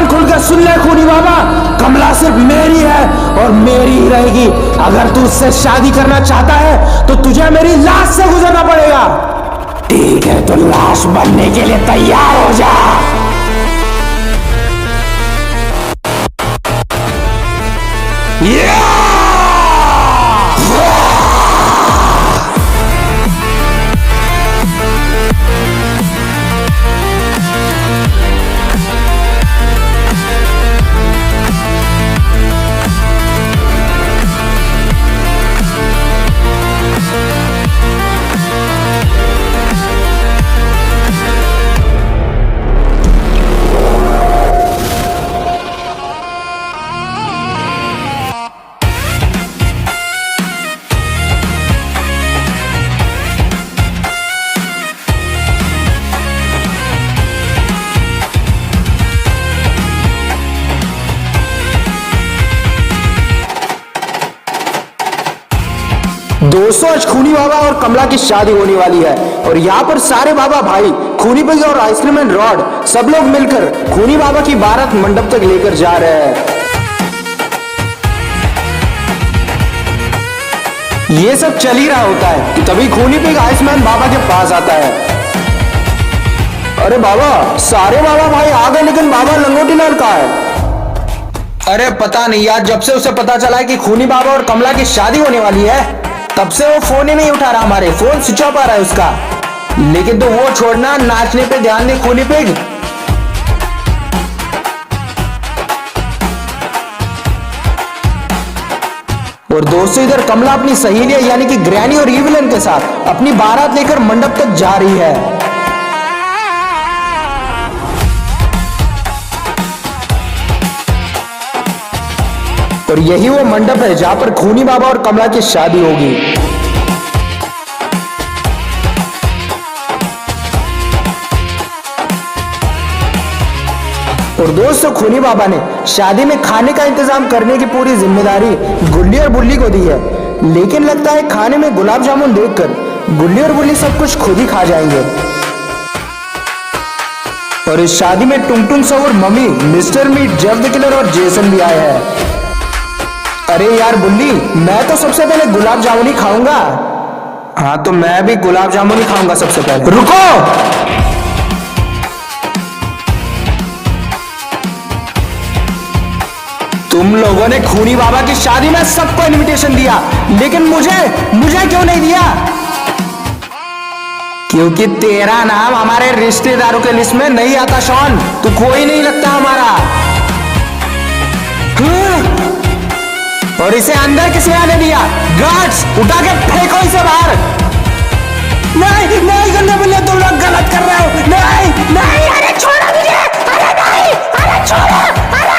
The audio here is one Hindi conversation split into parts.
कान खोल के सुन ले खूनी बाबा, कमला सिर्फ मेरी है और मेरी ही रहेगी। अगर तू उससे शादी करना चाहता है तो तुझे मेरी लाश से गुजरना पड़ेगा। ठीक है, तो लाश बनने के लिए तैयार हो जा। दोस्तों, आज खूनी बाबा और कमला की शादी होने वाली है और यहाँ पर सारे बाबा भाई, खूनी पिग और आइसक्रीम एंड रॉड सब लोग मिलकर खूनी बाबा की बारात मंडप तक लेकर जा रहे हैं। ये सब चल ही रहा होता है कि तभी खूनी पिग आइसमैन बाबा के पास आता है। अरे बाबा, सारे बाबा भाई आ गए, लेकिन बाबा लंगोटी लाल कहाँ है? अरे पता नहीं यार, जब से उसे पता चला है कि खूनी बाबा और कमला की शादी होने वाली है, तब से वो फोन ही नहीं उठा रहा। हमारे फोन स्विच ऑफ आ रहा है उसका। लेकिन तो वो छोड़ना, नाचने पे ध्यान दे खूनी पिग। और दोस्तों, इधर कमला अपनी सहेलियां यानी कि ग्रैनी और इवलिन के साथ अपनी बारात लेकर मंडप तक जा रही है। और यही वो मंडप है जहां पर खूनी बाबा और कमला की शादी होगी। और दोस्तों, खूनी बाबा ने शादी में खाने का इंतजाम करने की पूरी जिम्मेदारी गुल्ली और बुल्ली को दी है। लेकिन लगता है खाने में गुलाब जामुन देखकर गुल्ली और बुल्ली सब कुछ खुद ही खा जाएंगे। और इस शादी में टुंग टुंग सौर, मम्मी, Mister Meat, Jeff the killer और जेसन भी आए हैं। अरे यार बुल्ली, मैं तो सबसे पहले गुलाब जामुन ही खाऊंगा। हाँ, तो मैं भी गुलाब जामुन ही खाऊंगा सबसे पहले। रुको, तुम लोगों ने खूनी बाबा की शादी में सबको इनविटेशन दिया, लेकिन मुझे क्यों नहीं दिया? क्योंकि तेरा नाम हमारे रिश्तेदारों के लिस्ट में नहीं आता शॉन, तू कोई नहीं लगता हमारा। और इसे अंदर किसने आने दिया? गार्ड्स, उठा के फेंको इसे बाहर। नहीं नहीं करने बोले, तुम लोग गलत कर रहे हो। नहीं नहीं, अरे छोड़ो मुझे, अरे नहीं, अरे छोड़ो, अरे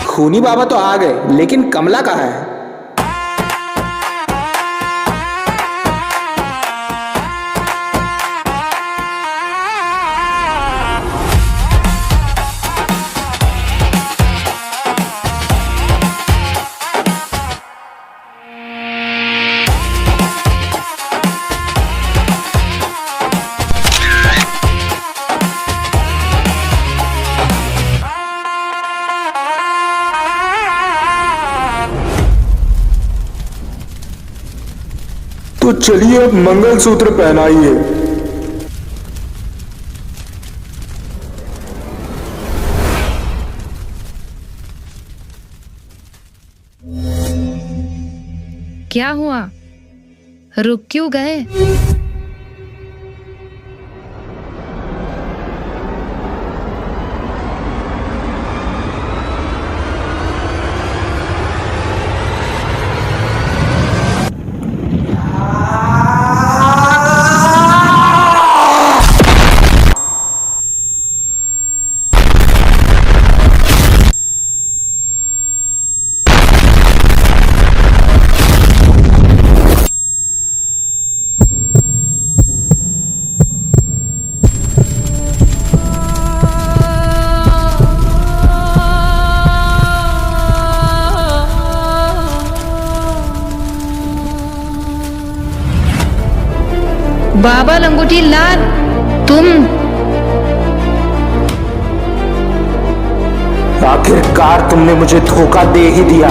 खूनी बाबा तो आ गए, लेकिन कमला कहाँ है? तो चलिए अब मंगलसूत्र पहनाइए। क्या हुआ? रुक क्यों गए? बाबा लंगोटी लाल, तुम आखिरकार तुमने मुझे धोखा दे ही दिया।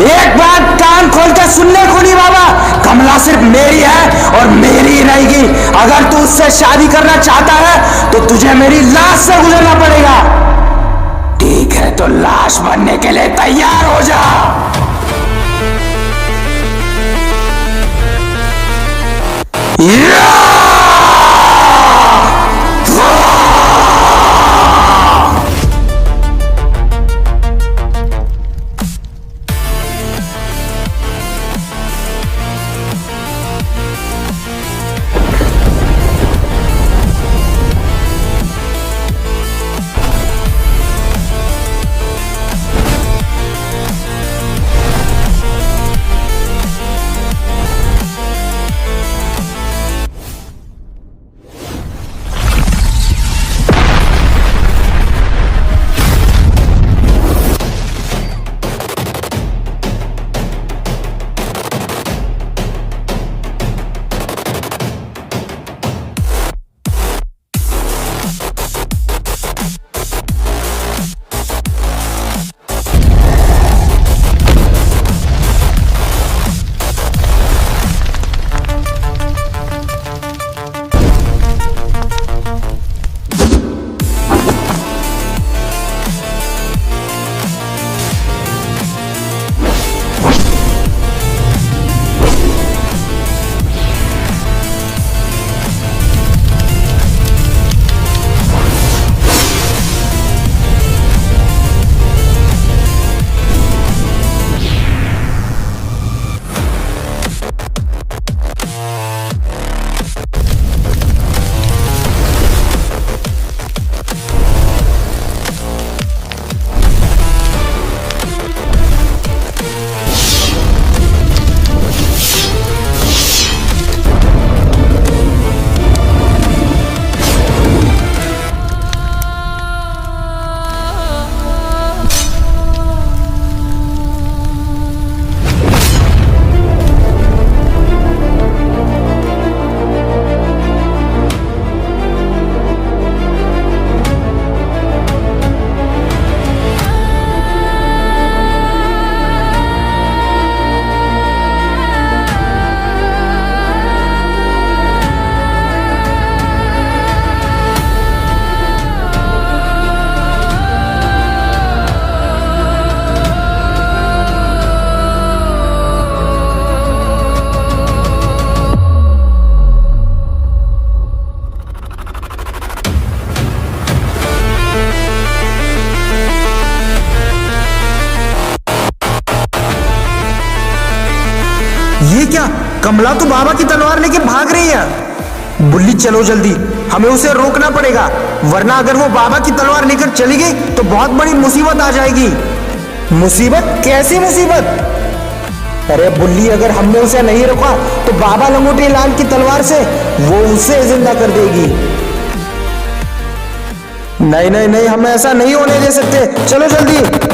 एक बात कान खोल के सुन ले खूनी बाबा, कमला सिर्फ मेरी है और मेरी ही रहेगी। अगर तू उससे शादी करना चाहता है तो तुझे मेरी लाश से गुजरना पड़ेगा। ठीक है तो लाश बनने के लिए तैयार हो जा। ये क्या, कमला तो बाबा की तलवार लेके भाग रही है। बुल्ली चलो जल्दी, हमें उसे रोकना पड़ेगा, वरना अगर वो बाबा की तलवार लेकर चली गई तो बहुत बड़ी मुसीबत आ जाएगी। मुसीबत? कैसी मुसीबत? अरे बुल्ली, अगर हमने उसे नहीं रोका तो बाबा लंगोटी लाल की तलवार से वो उसे जिंदा कर देगी। नहीं नहीं नहीं, हम ऐसा नहीं होने दे सकते, चलो जल्दी।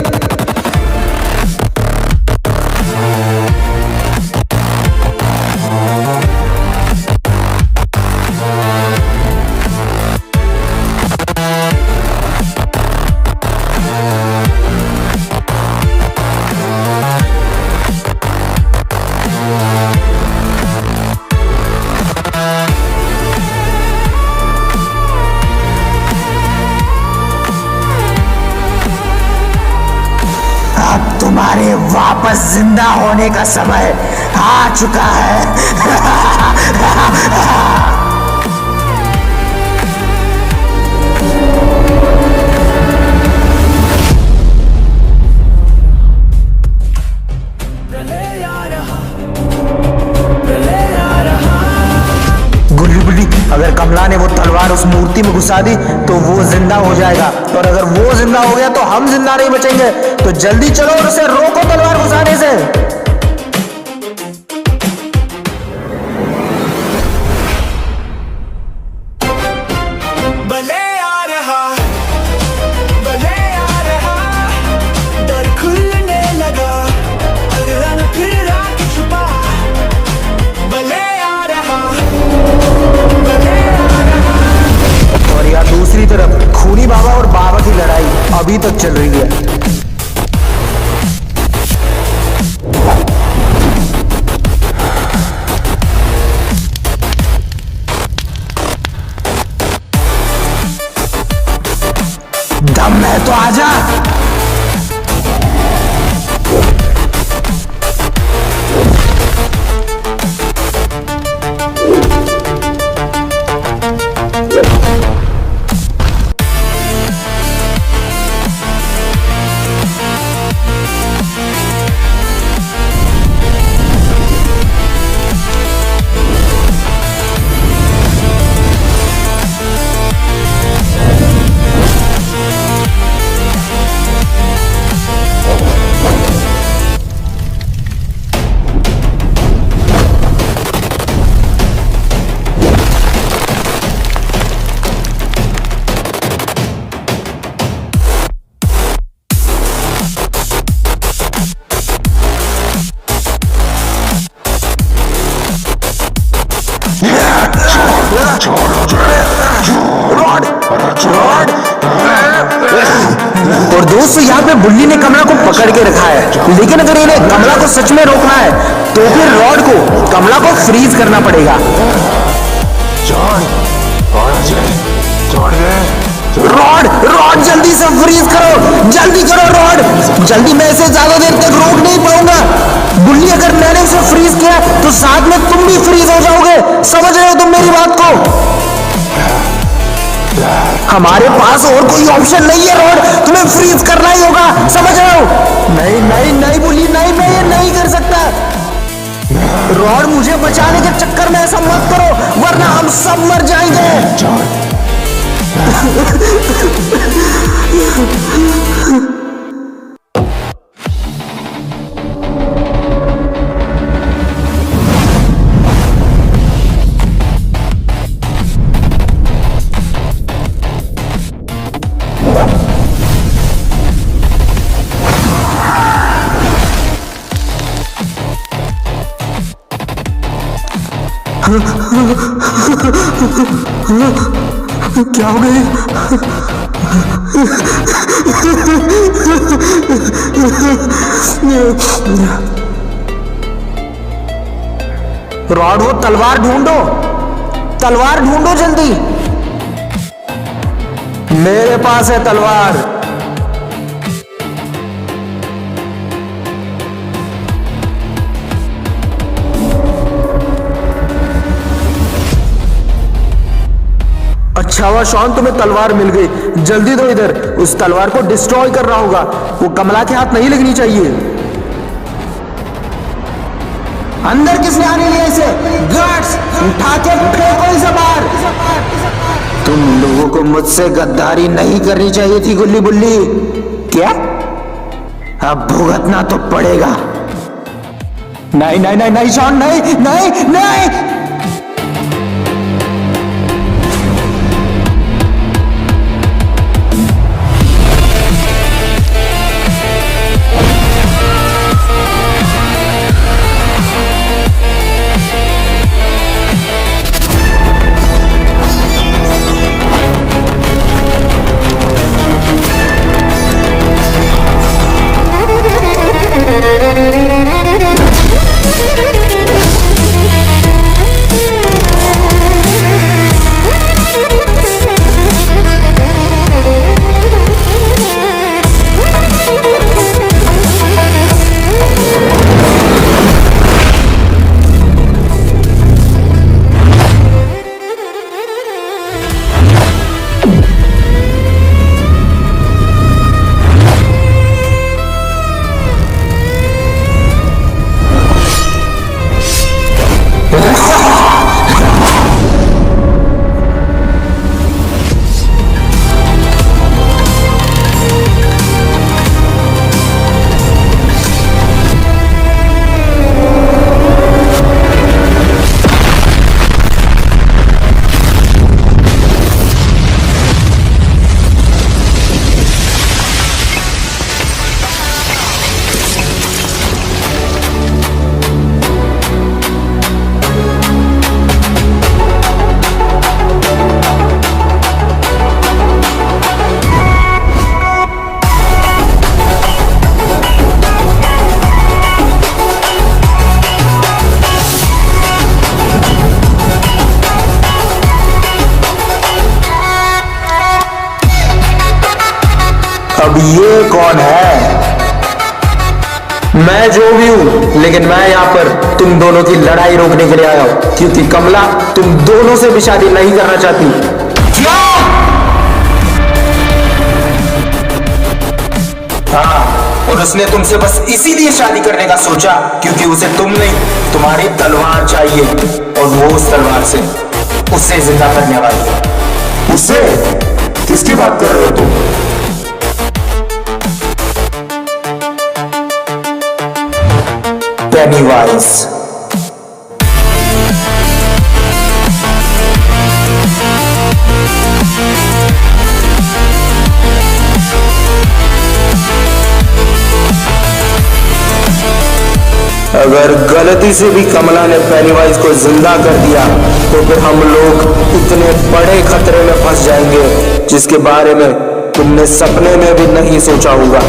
तुम्हारे वापस जिंदा होने का समय आ चुका है। गुल्ली गुल्ली, अगर कमला ने वो तलवार उस मूर्ति में घुसा दी तो वो जिंदा हो जाएगा, और अगर वो जिंदा हो गया तो हम जिंदा नहीं बचेंगे। तो जल्दी चलो और उसे रोको तलवार घुसाने से। भले अभी तक चल रही है। दम है तो आजा। और दोस्तों यहाँ पे बुल्ली ने कमला को पकड़ के रखा है, लेकिन अगर इन्हें कमला को सच में रोकना है तो फिर रॉड को कमला को फ्रीज करना पड़ेगा। रॉड रॉड जल्दी से फ्रीज करो, जल्दी करो रॉड, जल्दी। मैं इसे ज्यादा देर तक रोक नहीं पाऊंगा। बुल्ली अगर मैंने उसे फ्रीज किया तो साथ में तुम भी फ्रीज हो जाओगे। समझ रहे हो तुम मेरी बात को? हमारे पास और कोई ऑप्शन नहीं है रॉड, तुम्हें फ्रीज करना ही होगा। समझ रहे हो? नहीं नहीं नहीं बुल्ली, नहीं, मैं ये नहीं कर सकता। रॉड मुझे बचाने के चक्कर में ऐसा मत करो, वरना हम सब मर जाएंगे। क्या हो गई? रॉड, वो तलवार ढूंढो, तलवार ढूंढो जल्दी। मेरे पास है तलवार। अच्छा हुआ शॉन, तुम्हें तलवार मिल गई। जल्दी दो इधर, उस तलवार को डिस्ट्रॉय करना होगा। वो कमला के हाथ नहीं लगनी चाहिए। अंदर किसने आने लिया इसे? गार्ड्स, उठा के फेंको इसे बाहर। तुम लोगों को मुझसे गद्दारी नहीं करनी चाहिए थी गुल्ली बुल्ली। क्या? अब भुगतना तो पड़ेगा। नहीं नहीं नहीं नहीं शॉन, नहीं नहीं नहीं। अब ये कौन है? मैं जो भी हूं, लेकिन मैं यहाँ पर तुम दोनों की लड़ाई रोकने के लिए आया हूं, क्योंकि कमला तुम दोनों से भी शादी नहीं करना चाहती। क्या? हाँ, और उसने तुमसे बस इसीलिए शादी करने का सोचा क्योंकि उसे तुम नहीं, तुम्हारी तलवार चाहिए, और वो उस तलवार से उसे जिंदा करने वाली है। उससे? किसकी बात कर रहे हो तुम? पेनीवाइज। अगर गलती से भी कमला ने पेनीवाइज को जिंदा कर दिया तो फिर हम लोग इतने बड़े खतरे में फंस जाएंगे जिसके बारे में तुमने सपने में भी नहीं सोचा होगा।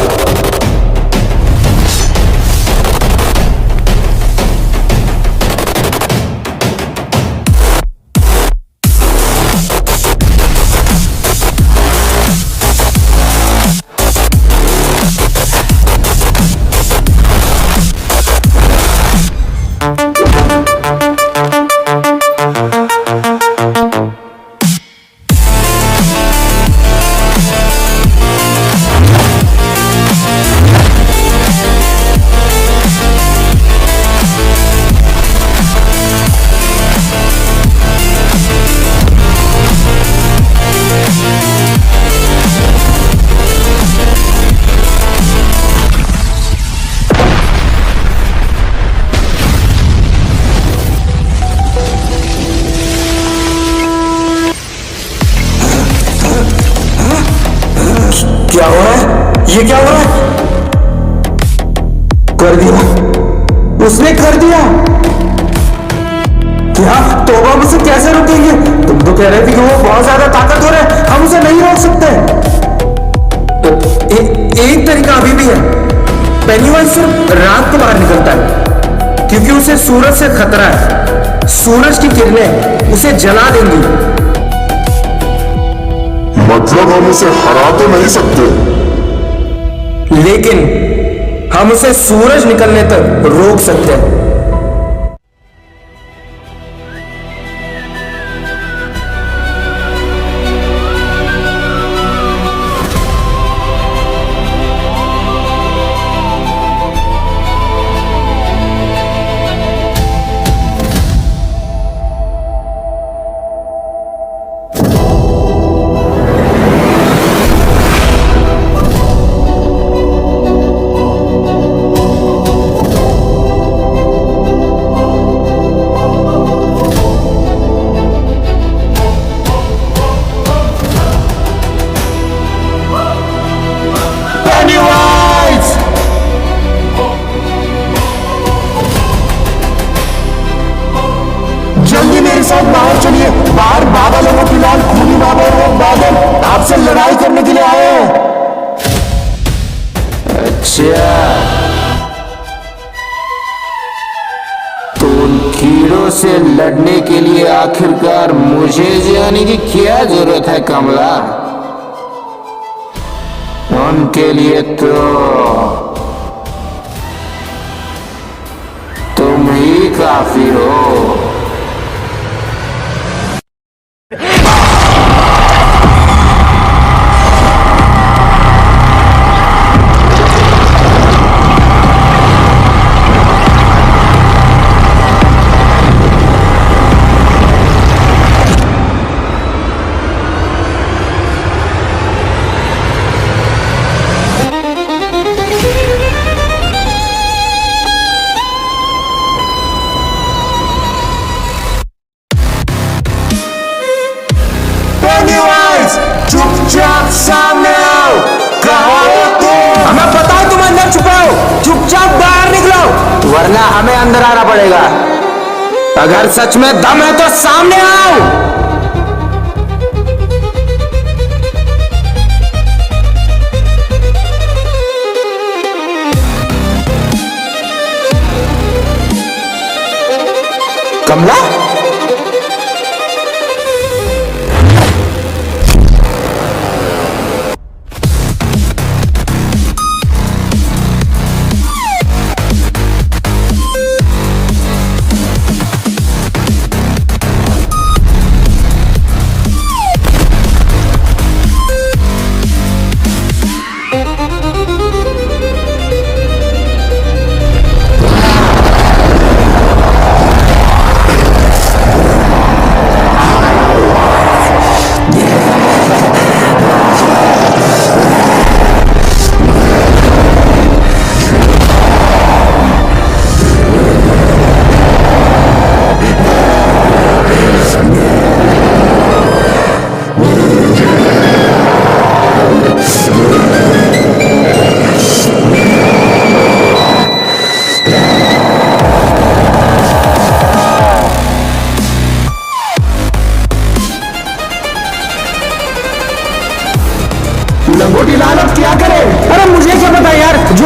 क्या हो रहा है? ये क्या हो रहा है? कर दिया, उसने कर दिया। क्या? तो हम उसे कैसे रोकेंगे? तुम तो कह रहे थे कि वो बहुत ज्यादा ताकतवर है, हम उसे नहीं रोक सकते। एक तरीका अभी भी है। पेनीवाइज सिर्फ रात को बाहर निकलता है क्योंकि उसे सूरज से खतरा है। सूरज की किरणें उसे जला देंगी। मतलब हम उसे हरा तो नहीं सकते, लेकिन हम उसे सूरज निकलने तक रोक सकते हैं। जल्दी मेरे साथ बाहर चलिए। बाहर बाबा लंगोटी लाल, खूनी बाबा और वो बादल आपसे लड़ाई करने के लिए आए हैं। अच्छा, तो उन कीड़ों से लड़ने के लिए आखिरकार मुझे जाने की क्या जरूरत है कमला? उनके लिए तो तुम ही काफी हो। चुपचाप सामने आओ। कहाँ हो तुम? हमें पता है तुम अंदर छुपे हो, चुपचाप बाहर निकलो, वरना हमें अंदर आना पड़ेगा। अगर सच में दम है तो सामने आओ। कमला?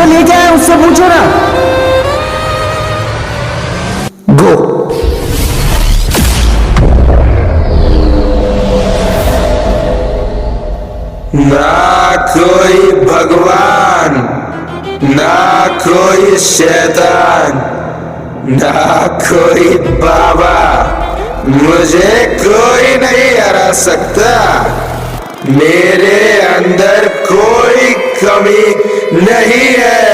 जो लेके आया उससे पूछो ना। गो। ना कोई भगवान, ना कोई शैतान, ना कोई बाबा, मुझे कोई नहीं हरा सकता। मेरे अंदर कोई कमी नहीं है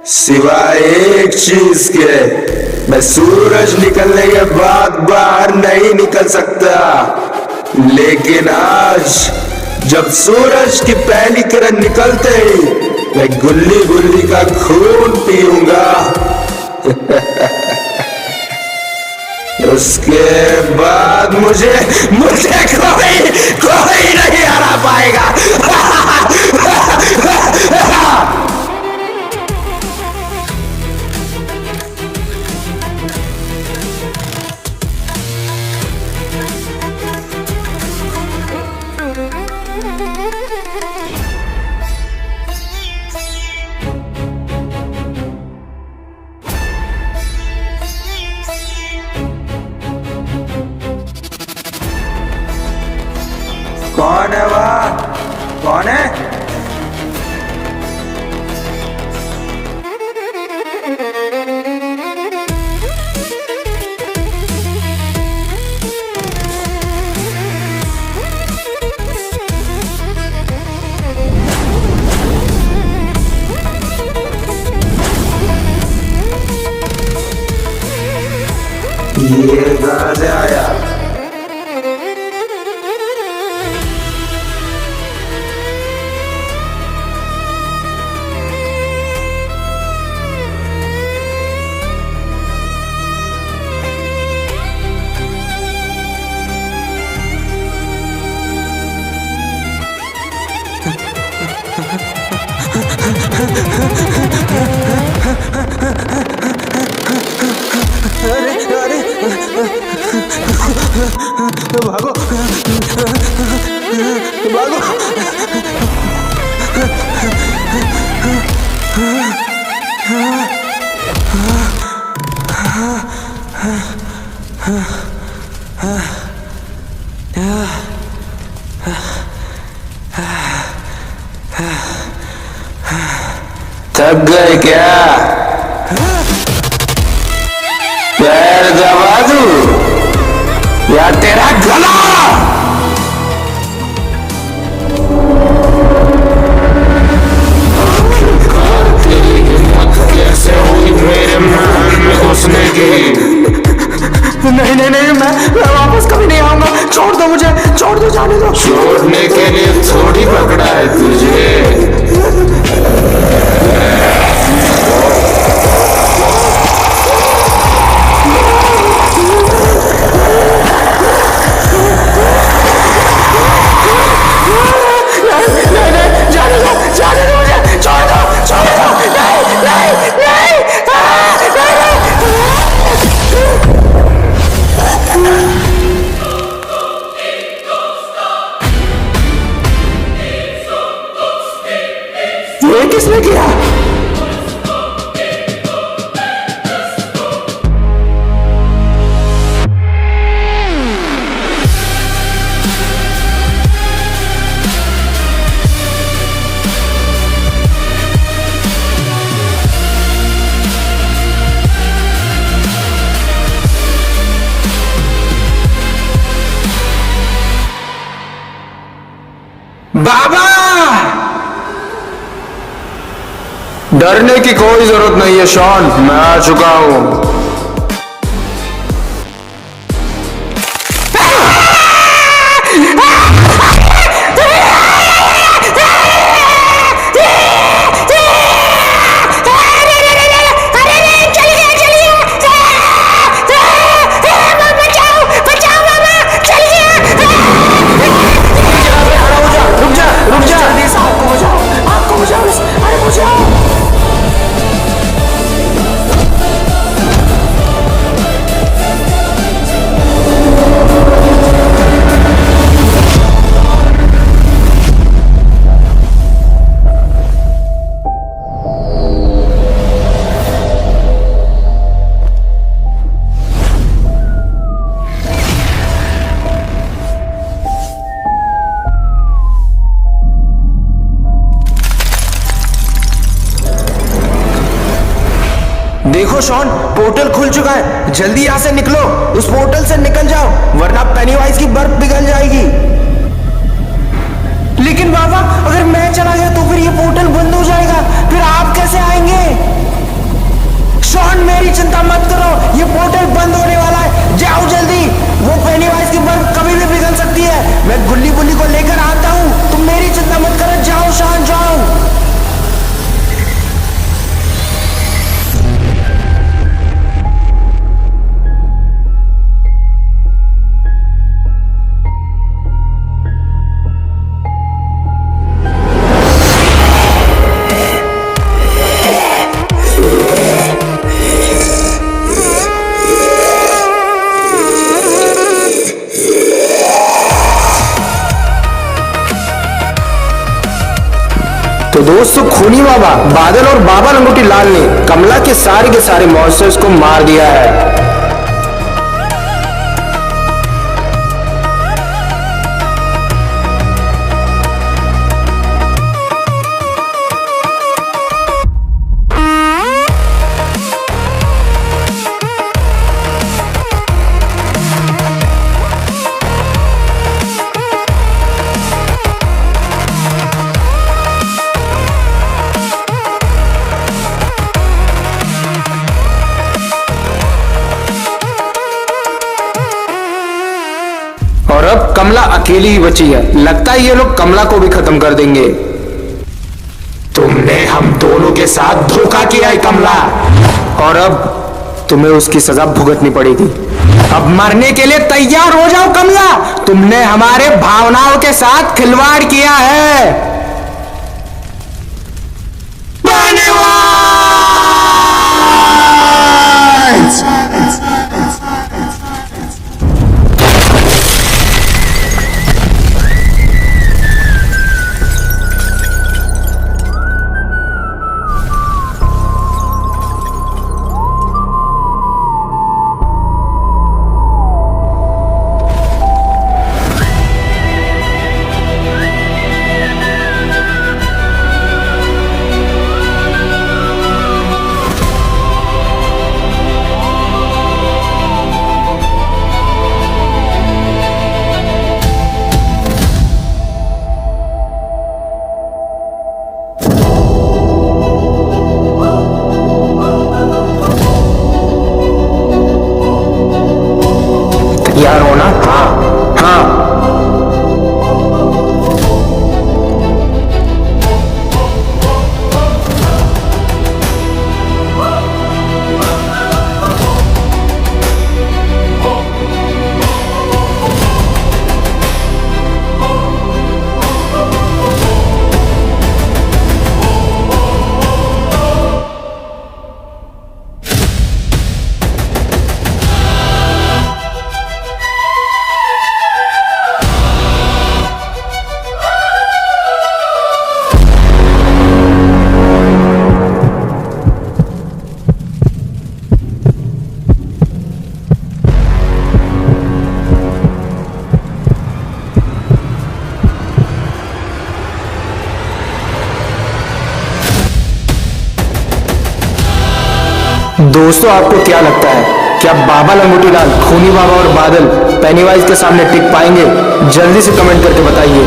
सिवाय एक चीज के, मैं सूरज निकलने के बाद बाहर नहीं निकल सकता। लेकिन आज जब सूरज की पहली किरण निकलते ही मैं गुल्ली गुल्ली का खून पीऊंगा। उसके बाद मुझे कोई नहीं हरा पाएगा। कौन है वह? कौन है? ये कहां से आया? भागो भागो। थक गए क्या? पैर दबा दूं या तेरा गला? कैसे हुई मेरे महल में घुसने की? नहीं नहीं नहीं, मैं वापस कभी नहीं आऊंगा। छोड़ दो मुझे, छोड़ दो, जाने दो। छोड़ने के लिए थोड़ी पकड़ा है तुझे। ये किसने किया? बाबा, डरने की कोई जरूरत नहीं है शॉन, मैं आ चुका हूं। देखो शॉन, पोर्टल खुल चुका है। जल्दी यहाँ से निकलो, उस पोर्टल से निकल जाओ, वरना पेनीवाइज की बर्फ पिघल जाएगी। लेकिन बाबा, अगर मैं चला गया तो फिर ये पोर्टल बंद हो जाएगा, फिर आप कैसे आएंगे? शॉन, मेरी चिंता मत करो, ये पोर्टल बंद होने वाला है। जाओ जल्दी, वो पेनीवाइज की बर्फ कभी भी पिघल सकती है। मैं गुल्ली बुल्ली को लेकर आता हूँ, तुम मेरी चिंता मत करो। जाओ शॉन, जाओ। तो दोस्तों, खूनी बाबा, बादल और बाबा लंगोटी लाल ने कमला के सारे मॉन्स्टर्स को मार दिया है। और अब कमला अकेली ही बची है। लगता है ये लोग कमला को भी खत्म कर देंगे। तुमने हम दोनों के साथ धोखा किया है कमला, और अब तुम्हें उसकी सजा भुगतनी पड़ेगी। अब मरने के लिए तैयार हो जाओ कमला, तुमने हमारे भावनाओं के साथ खिलवाड़ किया है। तैयार हो ना? हाँ हाँ। दोस्तों, आपको क्या लगता है, क्या बाबा लंगोटी लाल, खूनी बाबा और बादल पेनीवाइज के सामने टिक पाएंगे? जल्दी से कमेंट करके बताइए।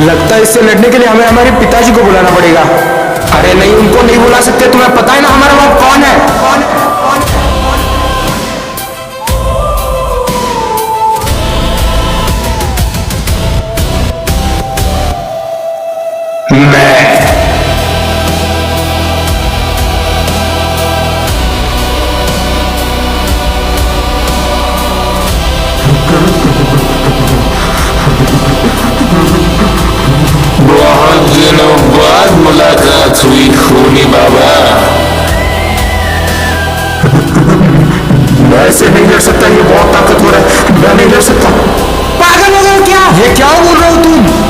लगता है इससे लड़ने के लिए हमें हमारे पिताजी को बुलाना पड़ेगा। अरे नहीं, उनको नहीं बुला सकते। तुम्हें पता है ना हमारा बाप कौन है? बहुत दिनों बाद मुलाकात हुई खूनी बाबा। मैं ऐसे नहीं लड़ सकता, ये बहुत ताकतवर है, मैं नहीं लड़ सकता। पागल हो गए क्या? ये क्या बोल रहे हो तुम?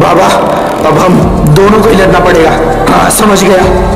बाबा अब हम दोनों को ही लड़ना पड़ेगा। हाँ समझ गया।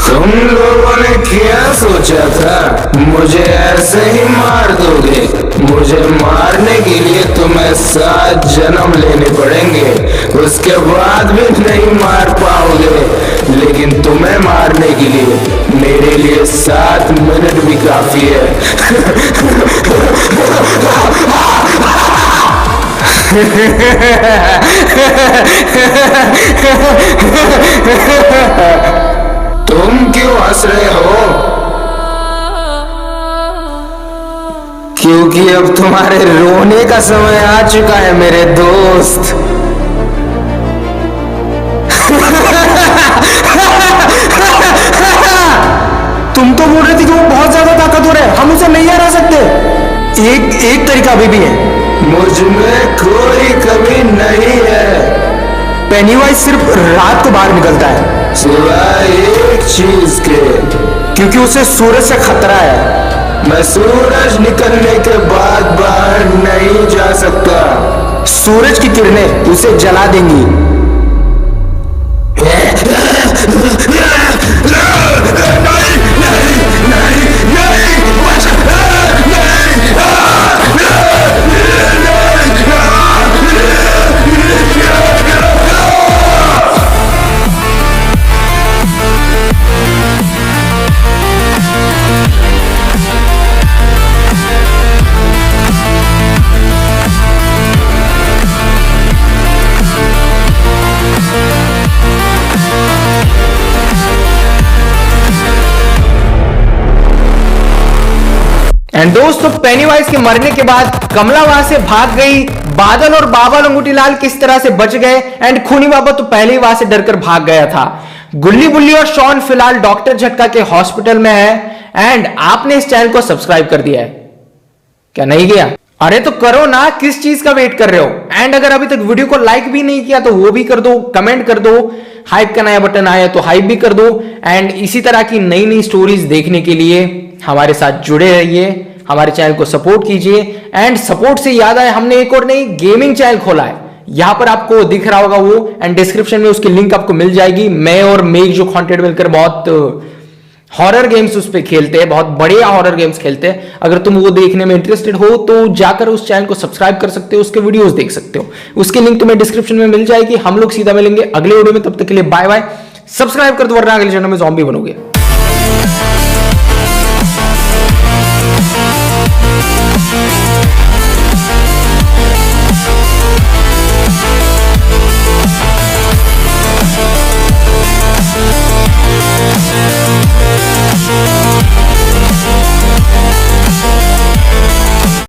तुम लोगों ने क्या सोचा था मुझे ऐसे ही मार दोगे? मुझे मारने के लिए तुम्हें 7 जन्म लेने पड़ेंगे, उसके बाद भी नहीं मार पाओगे। लेकिन तुम्हें मारने के लिए मेरे लिए 7 मिनट भी काफी है। तुम क्यों हंस रहे हो? क्योंकि अब तुम्हारे रोने का समय आ चुका है मेरे दोस्त। तुम तो बोल रहे थे कि वो बहुत ज्यादा ताकतवर है, हम उसे नहीं हरा सकते। एक तरीका अभी भी है। मुझ में कोई कमी नहीं है। पेनीवाइज सिर्फ रात को बाहर निकलता है, सिवाय एक चीज के, क्योंकि उसे सूरज से खतरा है। मैं सूरज निकलने के बाद बाहर नहीं जा सकता। सूरज की किरणें उसे जला देंगी। एंड दोस्तों पेनीवाइज के मरने के बाद कमला वहां से भाग गई। बादल और बाबा लंगोटीलाल किस तरह से बच गए, एंड खूनी बाबा तो पहले ही वहां से डरकर भाग गया था। गुल्ली बुल्ली और शॉन फिलहाल डॉक्टर झटका के हॉस्पिटल में है। एंड आपने इस चैनल को सब्सक्राइब कर दिया है क्या? नहीं किया? अरे तो करो ना, किस चीज का वेट कर रहे हो? एंड अगर अभी तक वीडियो को लाइक भी नहीं किया तो वो भी कर दो, कमेंट कर दो, हाइप का नया बटन आया तो हाइप भी कर दो। एंड इसी तरह की नई नई स्टोरीज देखने के लिए हमारे साथ जुड़े रहिए, हमारे चैनल को सपोर्ट कीजिए। एंड सपोर्ट से याद आया, हमने एक और नई गेमिंग चैनल खोला है, यहां पर आपको दिख रहा होगा वो, एंड डिस्क्रिप्शन में उसकी लिंक आपको मिल जाएगी। मैं और मेघ जो कंटेंट मिलकर बहुत हॉरर गेम्स उस पर खेलते हैं, बहुत बढ़िया हॉरर गेम्स खेलते हैं। अगर तुम वो देखने में इंटरेस्टेड हो तो जाकर उस चैनल को सब्सक्राइब कर सकते हो, उसके वीडियोस देख सकते हो। उसकी लिंक तुम्हें डिस्क्रिप्शन में मिल जाएगी। हम लोग सीधा मिलेंगे अगले वीडियो में, तब तक के लिए बाय बाय। सब्सक्राइब कर दो वरना अगले चैनल में ज़ॉम्बी बनोगे।